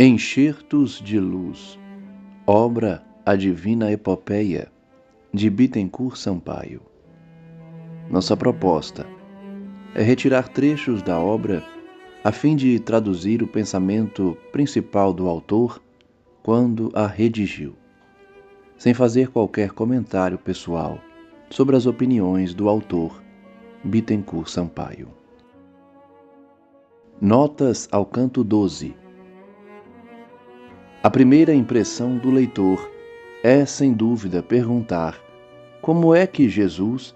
Enxertos de Luz, obra A Divina Epopeia, de Bittencourt Sampaio. Nossa proposta é retirar trechos da obra a fim de traduzir o pensamento principal do autor quando a redigiu, sem fazer qualquer comentário pessoal sobre as opiniões do autor Bittencourt Sampaio. Notas ao canto 12. A primeira impressão do leitor é, sem dúvida, perguntar como é que Jesus,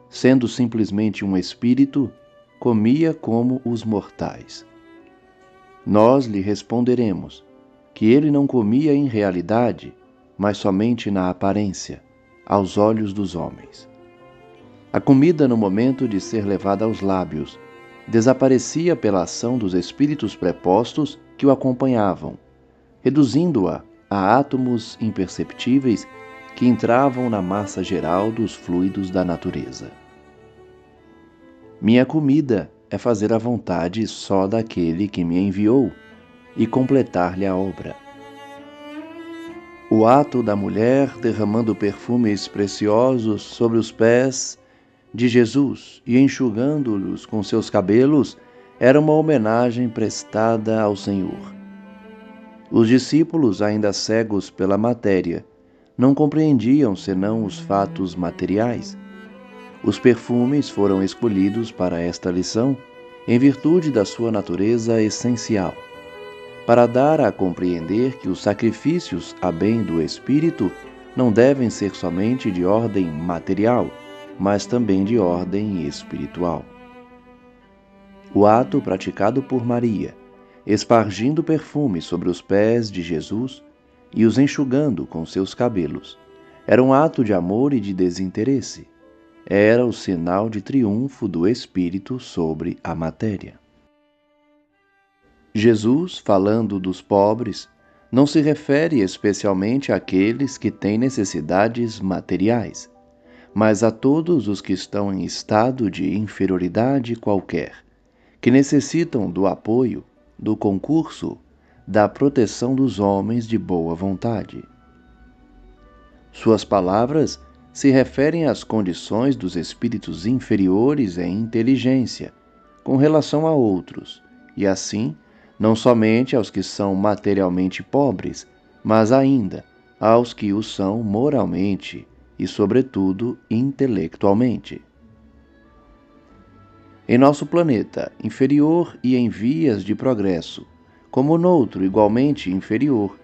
sendo simplesmente um espírito, comia como os mortais. Nós lhe responderemos que ele não comia em realidade, mas somente na aparência, aos olhos dos homens. A comida, no momento de ser levada aos lábios, desaparecia pela ação dos espíritos prepostos que o acompanhavam, reduzindo-a a átomos imperceptíveis que entravam na massa geral dos fluidos da natureza. Minha comida é fazer a vontade só daquele que me enviou e completar-lhe a obra. O ato da mulher derramando perfumes preciosos sobre os pés de Jesus e enxugando-los com seus cabelos era uma homenagem prestada ao Senhor. Os discípulos, ainda cegos pela matéria, não compreendiam senão os fatos materiais. Os perfumes foram escolhidos para esta lição em virtude da sua natureza essencial, para dar a compreender que os sacrifícios a bem do espírito não devem ser somente de ordem material, mas também de ordem espiritual. O ato praticado por Maria, espargindo perfume sobre os pés de Jesus e os enxugando com seus cabelos, era um ato de amor e de desinteresse. Era o sinal de triunfo do espírito sobre a matéria. Jesus, falando dos pobres, não se refere especialmente àqueles que têm necessidades materiais, mas a todos os que estão em estado de inferioridade qualquer, que necessitam do apoio, do concurso, da proteção dos homens de boa vontade. Suas palavras se referem às condições dos espíritos inferiores em inteligência, com relação a outros, e assim, não somente aos que são materialmente pobres, mas ainda aos que o são moralmente e, sobretudo, intelectualmente. Em nosso planeta inferior e em vias de progresso, como noutro igualmente inferior,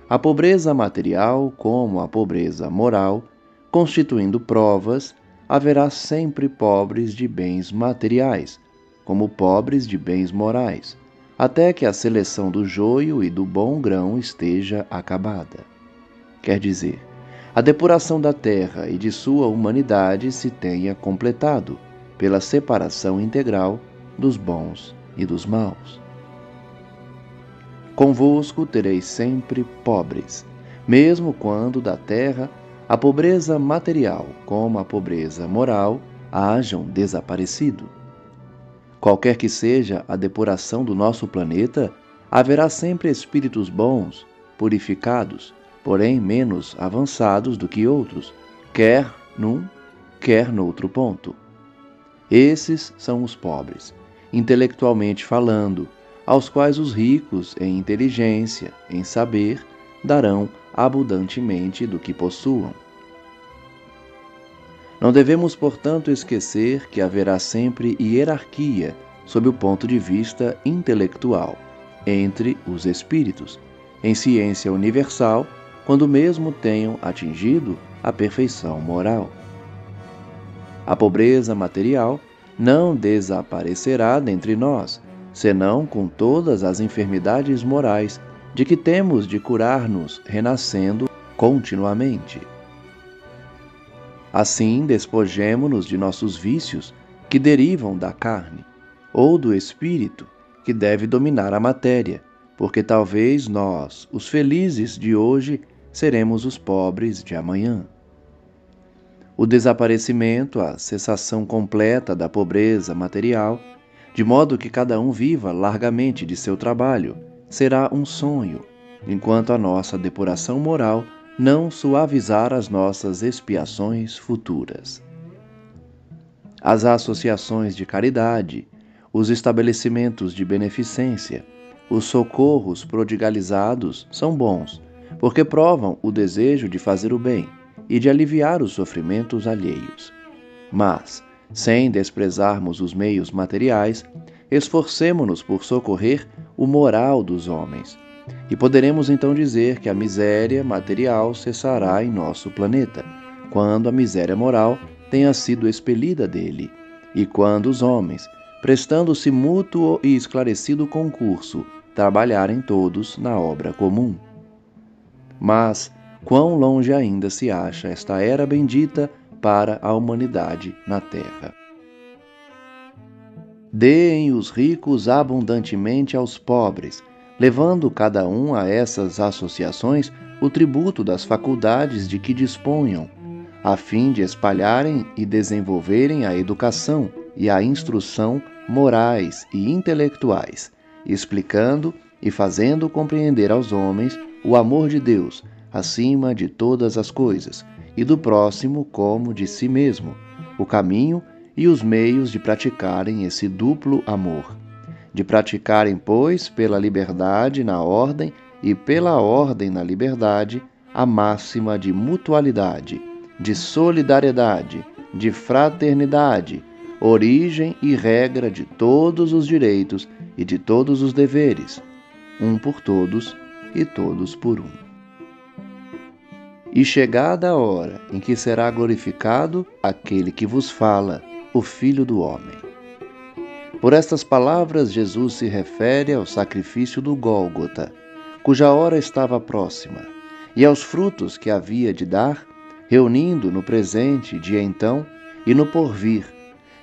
a pobreza material como a pobreza moral, constituindo provas, haverá sempre pobres de bens materiais, como pobres de bens morais, até que a seleção do joio e do bom grão esteja acabada. Quer dizer, a depuração da terra e de sua humanidade se tenha completado pela separação integral dos bons e dos maus. Convosco tereis sempre pobres, mesmo quando da terra a pobreza material como a pobreza moral hajam desaparecido. Qualquer que seja a depuração do nosso planeta, haverá sempre espíritos bons, purificados, porém menos avançados do que outros, quer num, quer noutro ponto. Esses são os pobres, intelectualmente falando, aos quais os ricos em inteligência, em saber, darão abundantemente do que possuam. Não devemos, portanto, esquecer que haverá sempre hierarquia, sob o ponto de vista intelectual, entre os espíritos, em ciência universal, quando mesmo tenham atingido a perfeição moral. A pobreza material não desaparecerá dentre nós, senão com todas as enfermidades morais de que temos de curar-nos renascendo continuamente. Assim, despojemo-nos de nossos vícios que derivam da carne, ou do espírito que deve dominar a matéria, porque talvez nós, os felizes de hoje, seremos os pobres de amanhã. O desaparecimento, a cessação completa da pobreza material, de modo que cada um viva largamente de seu trabalho, será um sonho, enquanto a nossa depuração moral não suavizar as nossas expiações futuras. As associações de caridade, os estabelecimentos de beneficência, os socorros prodigalizados são bons, porque provam o desejo de fazer o bem e de aliviar os sofrimentos alheios. Mas, sem desprezarmos os meios materiais, esforcemo-nos por socorrer o moral dos homens, e poderemos então dizer que a miséria material cessará em nosso planeta, quando a miséria moral tenha sido expelida dele, e quando os homens, prestando-se mútuo e esclarecido concurso, trabalharem todos na obra comum. Mas, quão longe ainda se acha esta era bendita para a humanidade na terra. Deem os ricos abundantemente aos pobres, levando cada um a essas associações o tributo das faculdades de que disponham, a fim de espalharem e desenvolverem a educação e a instrução morais e intelectuais, explicando e fazendo compreender aos homens o amor de Deus acima de todas as coisas, e do próximo como de si mesmo, o caminho e os meios de praticarem esse duplo amor. De praticarem, pois, pela liberdade na ordem e pela ordem na liberdade, a máxima de mutualidade, de solidariedade, de fraternidade, origem e regra de todos os direitos e de todos os deveres, um por todos e todos por um. E chegada a hora em que será glorificado aquele que vos fala, o Filho do Homem. Por estas palavras, Jesus se refere ao sacrifício do Gólgota, cuja hora estava próxima, e aos frutos que havia de dar, reunindo no presente dia então e no porvir,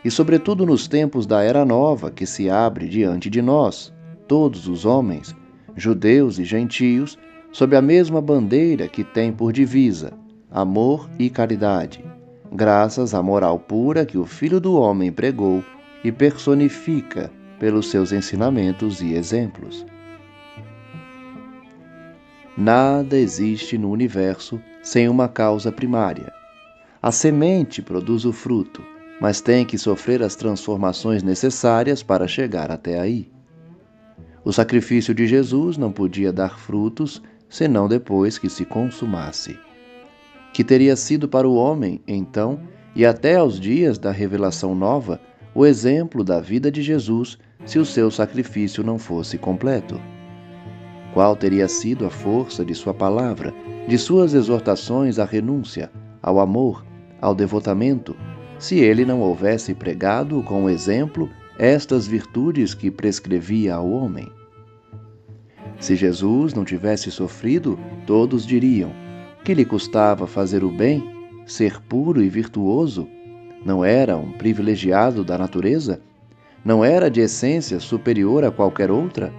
e sobretudo nos tempos da Era Nova que se abre diante de nós, todos os homens, judeus e gentios, sob a mesma bandeira que tem por divisa, amor e caridade, graças à moral pura que o Filho do Homem pregou e personifica pelos seus ensinamentos e exemplos. Nada existe no universo sem uma causa primária. A semente produz o fruto, mas tem que sofrer as transformações necessárias para chegar até aí. O sacrifício de Jesus não podia dar frutos senão depois que se consumasse. Que teria sido para o homem, então, e até aos dias da revelação nova, o exemplo da vida de Jesus se o seu sacrifício não fosse completo? Qual teria sido a força de sua palavra, de suas exortações à renúncia, ao amor, ao devotamento, se ele não houvesse pregado com o exemplo estas virtudes que prescrevia ao homem? Se Jesus não tivesse sofrido, todos diriam: que lhe custava fazer o bem, ser puro e virtuoso? Não era um privilegiado da natureza? Não era de essência superior a qualquer outra?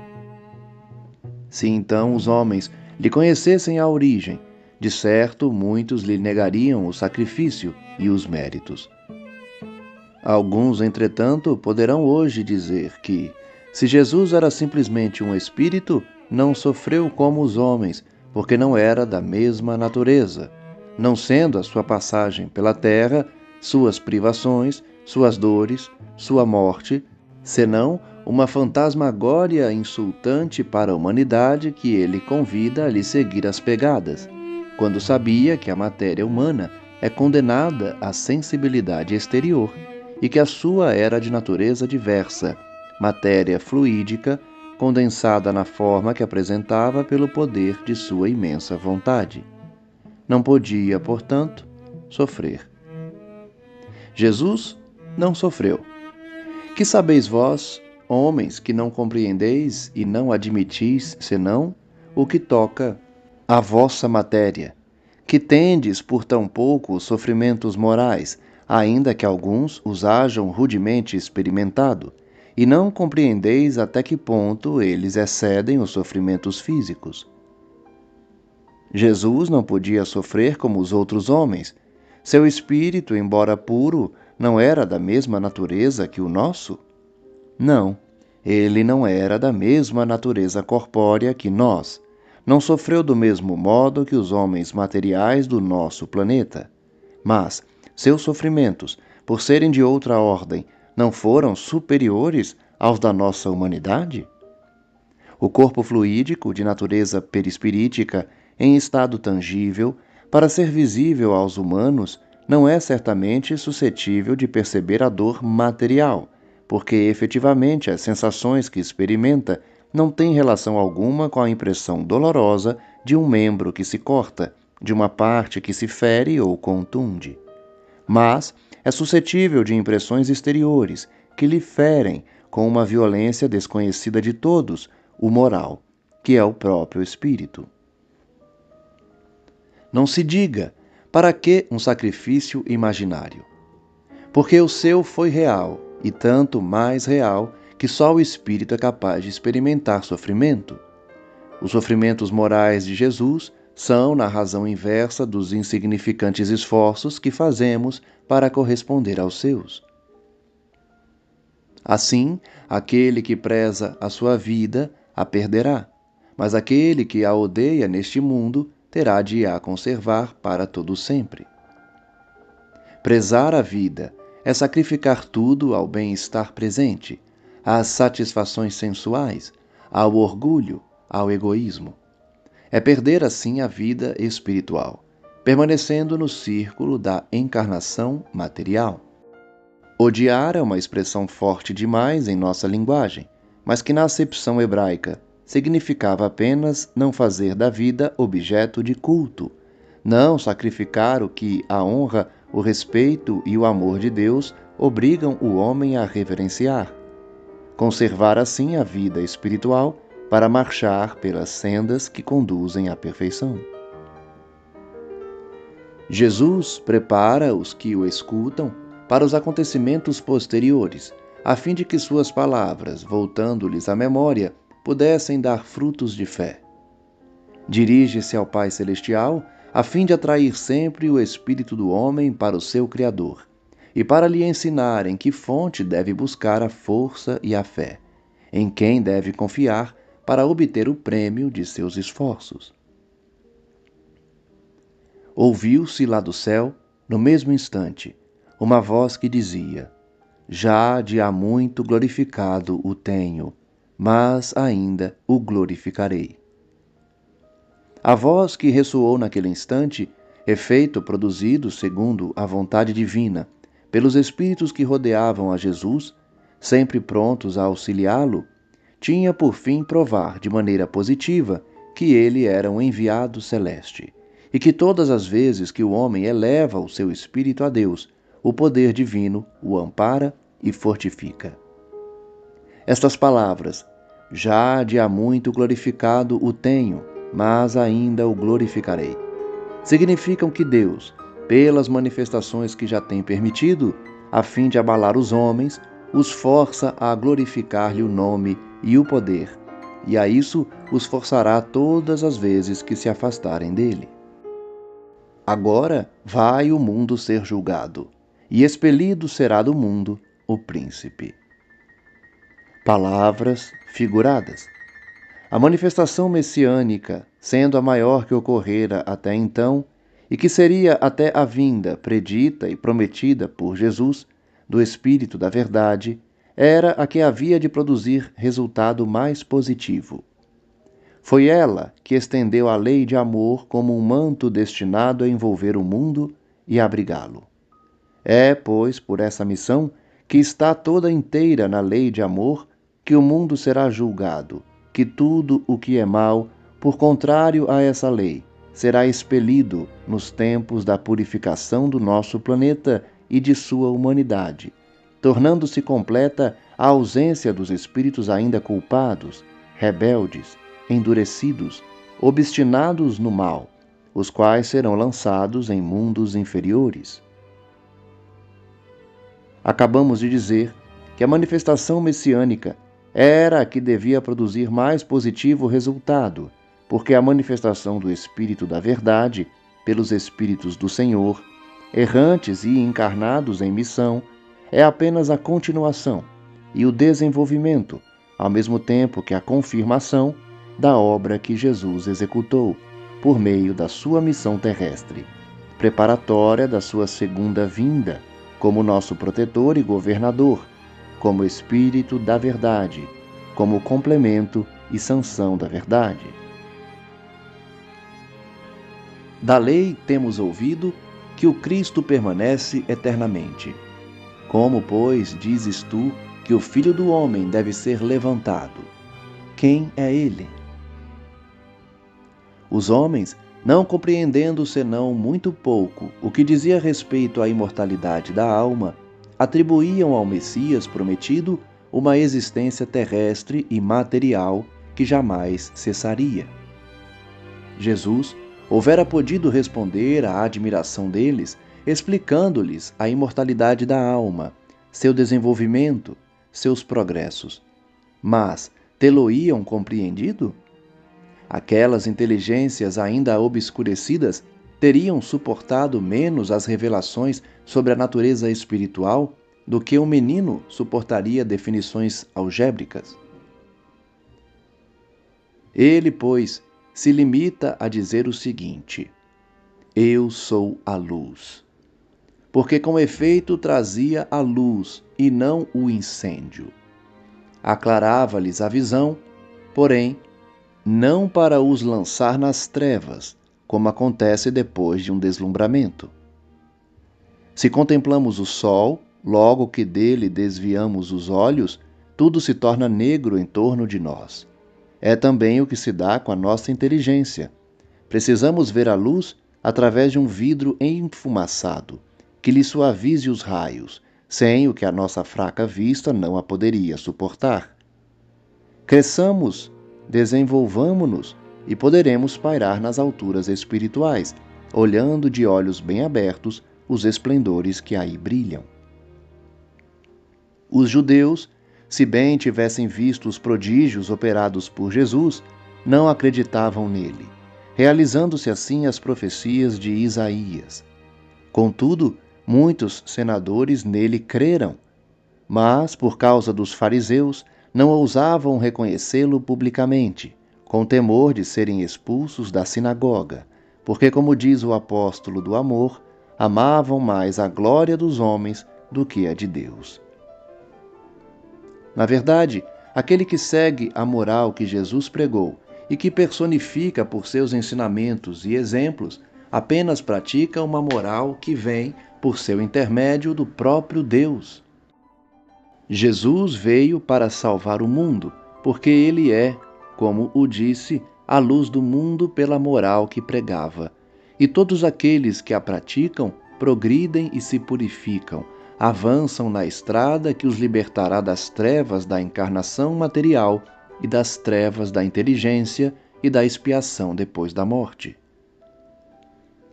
Se então os homens lhe conhecessem a origem, de certo muitos lhe negariam o sacrifício e os méritos. Alguns, entretanto, poderão hoje dizer que, se Jesus era simplesmente um espírito, não sofreu como os homens, porque não era da mesma natureza, não sendo a sua passagem pela terra, suas privações, suas dores, sua morte, senão uma fantasmagória insultante para a humanidade que ele convida a lhe seguir as pegadas, quando sabia que a matéria humana é condenada à sensibilidade exterior e que a sua era de natureza diversa, matéria fluídica, condensada na forma que apresentava pelo poder de sua imensa vontade. Não podia, portanto, sofrer. Jesus não sofreu. Que sabeis vós, homens, que não compreendeis e não admitis, senão o que toca à vossa matéria, que tendes por tão pouco os sofrimentos morais, ainda que alguns os hajam rudemente experimentado, e não compreendeis até que ponto eles excedem os sofrimentos físicos. Jesus não podia sofrer como os outros homens. Seu espírito, embora puro, não era da mesma natureza que o nosso? Não, Ele não era da mesma natureza corpórea que nós, não sofreu do mesmo modo que os homens materiais do nosso planeta. Mas seus sofrimentos, por serem de outra ordem, não foram superiores aos da nossa humanidade? O corpo fluídico, de natureza perispirítica, em estado tangível, para ser visível aos humanos, não é certamente suscetível de perceber a dor material, porque efetivamente as sensações que experimenta não têm relação alguma com a impressão dolorosa de um membro que se corta, de uma parte que se fere ou contunde. Mas é suscetível de impressões exteriores que lhe ferem com uma violência desconhecida de todos, o moral, que é o próprio espírito. Não se diga, para que um sacrifício imaginário? Porque o seu foi real, e tanto mais real que só o espírito é capaz de experimentar sofrimento. Os sofrimentos morais de Jesus são na razão inversa dos insignificantes esforços que fazemos para corresponder aos seus. Assim, aquele que preza a sua vida a perderá, mas aquele que a odeia neste mundo terá de a conservar para todo sempre. Prezar a vida é sacrificar tudo ao bem-estar presente, às satisfações sensuais, ao orgulho, ao egoísmo. É perder assim a vida espiritual, permanecendo no círculo da encarnação material. Odiar é uma expressão forte demais em nossa linguagem, mas que na acepção hebraica significava apenas não fazer da vida objeto de culto, não sacrificar o que a honra, o respeito e o amor de Deus obrigam o homem a reverenciar. Conservar assim a vida espiritual para marchar pelas sendas que conduzem à perfeição. Jesus prepara os que o escutam para os acontecimentos posteriores, a fim de que suas palavras, voltando-lhes à memória, pudessem dar frutos de fé. Dirige-se ao Pai Celestial, a fim de atrair sempre o espírito do homem para o seu Criador, e para lhe ensinar em que fonte deve buscar a força e a fé, em quem deve confiar para obter o prêmio de seus esforços. Ouviu-se lá do céu, no mesmo instante, uma voz que dizia: Já de há muito glorificado o tenho, mas ainda o glorificarei. A voz que ressoou naquele instante, efeito produzido segundo a vontade divina, pelos espíritos que rodeavam a Jesus, sempre prontos a auxiliá-lo, tinha por fim provar de maneira positiva que ele era um enviado celeste, e que todas as vezes que o homem eleva o seu espírito a Deus, o poder divino o ampara e fortifica. Estas palavras, já de há muito glorificado o tenho, mas ainda o glorificarei, significam que Deus, pelas manifestações que já tem permitido, a fim de abalar os homens, os força a glorificar-lhe o nome e o poder, e a isso os forçará todas as vezes que se afastarem dele. Agora vai o mundo ser julgado, e expelido será do mundo o príncipe. Palavras figuradas. A manifestação messiânica, sendo a maior que ocorrera até então, e que seria até a vinda predita e prometida por Jesus, do Espírito da Verdade, era a que havia de produzir resultado mais positivo. Foi ela que estendeu a lei de amor como um manto destinado a envolver o mundo e abrigá-lo. É, pois, por essa missão, que está toda inteira na lei de amor, que o mundo será julgado, que tudo o que é mal, por contrário a essa lei, será expelido nos tempos da purificação do nosso planeta e de sua humanidade, tornando-se completa a ausência dos espíritos ainda culpados, rebeldes, endurecidos, obstinados no mal, os quais serão lançados em mundos inferiores. Acabamos de dizer que a manifestação messiânica era a que devia produzir mais positivo resultado, porque a manifestação do Espírito da Verdade, pelos Espíritos do Senhor, errantes e encarnados em missão, é apenas a continuação e o desenvolvimento, ao mesmo tempo que a confirmação da obra que Jesus executou por meio da sua missão terrestre, preparatória da sua segunda vinda, como nosso protetor e governador, como Espírito da verdade, como complemento e sanção da verdade. Da lei temos ouvido que o Cristo permanece eternamente. Como, pois, dizes tu que o Filho do Homem deve ser levantado? Quem é ele? Os homens, não compreendendo senão muito pouco o que dizia respeito à imortalidade da alma, atribuíam ao Messias prometido uma existência terrestre e material que jamais cessaria. Jesus houvera podido responder à admiração deles, explicando-lhes a imortalidade da alma, seu desenvolvimento, seus progressos. Mas tê-lo-iam compreendido? Aquelas inteligências ainda obscurecidas teriam suportado menos as revelações sobre a natureza espiritual do que um menino suportaria definições algébricas? Ele, pois, se limita a dizer o seguinte: Eu sou a luz. Porque com efeito trazia a luz e não o incêndio. Aclarava-lhes a visão, porém, não para os lançar nas trevas, como acontece depois de um deslumbramento. Se contemplamos o sol, logo que dele desviamos os olhos, tudo se torna negro em torno de nós. É também o que se dá com a nossa inteligência. Precisamos ver a luz através de um vidro enfumaçado, que lhe suavize os raios, sem o que a nossa fraca vista não a poderia suportar. Cresçamos, desenvolvamo-nos e poderemos pairar nas alturas espirituais, olhando de olhos bem abertos os esplendores que aí brilham. Os judeus, se bem tivessem visto os prodígios operados por Jesus, não acreditavam nele, realizando-se assim as profecias de Isaías. Contudo, muitos senadores nele creram, mas, por causa dos fariseus, não ousavam reconhecê-lo publicamente, com temor de serem expulsos da sinagoga, porque, como diz o apóstolo do amor, amavam mais a glória dos homens do que a de Deus. Na verdade, aquele que segue a moral que Jesus pregou e que personifica por seus ensinamentos e exemplos, apenas pratica uma moral que vem, por seu intermédio, do próprio Deus. Jesus veio para salvar o mundo, porque ele é, como o disse, a luz do mundo pela moral que pregava. E todos aqueles que a praticam progridem e se purificam, avançam na estrada que os libertará das trevas da encarnação material e das trevas da inteligência e da expiação depois da morte.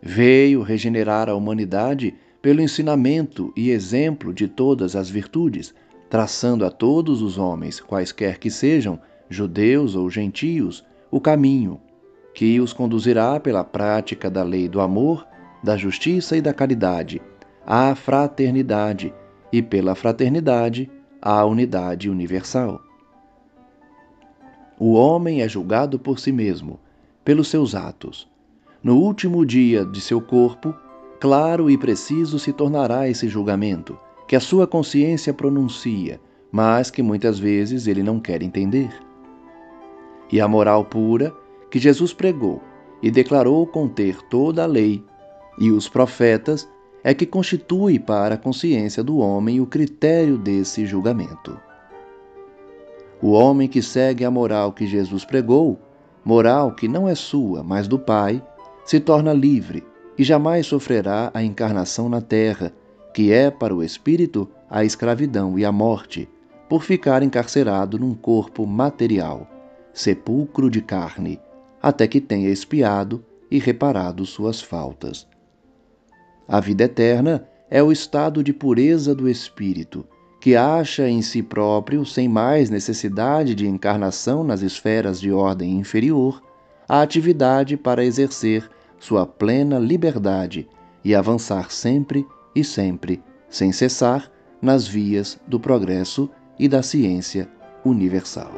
Veio regenerar a humanidade pelo ensinamento e exemplo de todas as virtudes, traçando a todos os homens, quaisquer que sejam, judeus ou gentios, o caminho, que os conduzirá pela prática da lei do amor, da justiça e da caridade, à fraternidade, e pela fraternidade, à unidade universal. O homem é julgado por si mesmo, pelos seus atos. No último dia de seu corpo, claro e preciso se tornará esse julgamento, que a sua consciência pronuncia, mas que muitas vezes ele não quer entender. E a moral pura, que Jesus pregou e declarou conter toda a lei, e os profetas, é que constitui para a consciência do homem o critério desse julgamento. O homem que segue a moral que Jesus pregou, moral que não é sua, mas do Pai, se torna livre e jamais sofrerá a encarnação na terra, que é para o espírito a escravidão e a morte, por ficar encarcerado num corpo material, sepulcro de carne, até que tenha expiado e reparado suas faltas. A vida eterna é o estado de pureza do espírito, que acha em si próprio, sem mais necessidade de encarnação nas esferas de ordem inferior, a atividade para exercer sua plena liberdade e avançar sempre e sempre, sem cessar, nas vias do progresso e da ciência universal.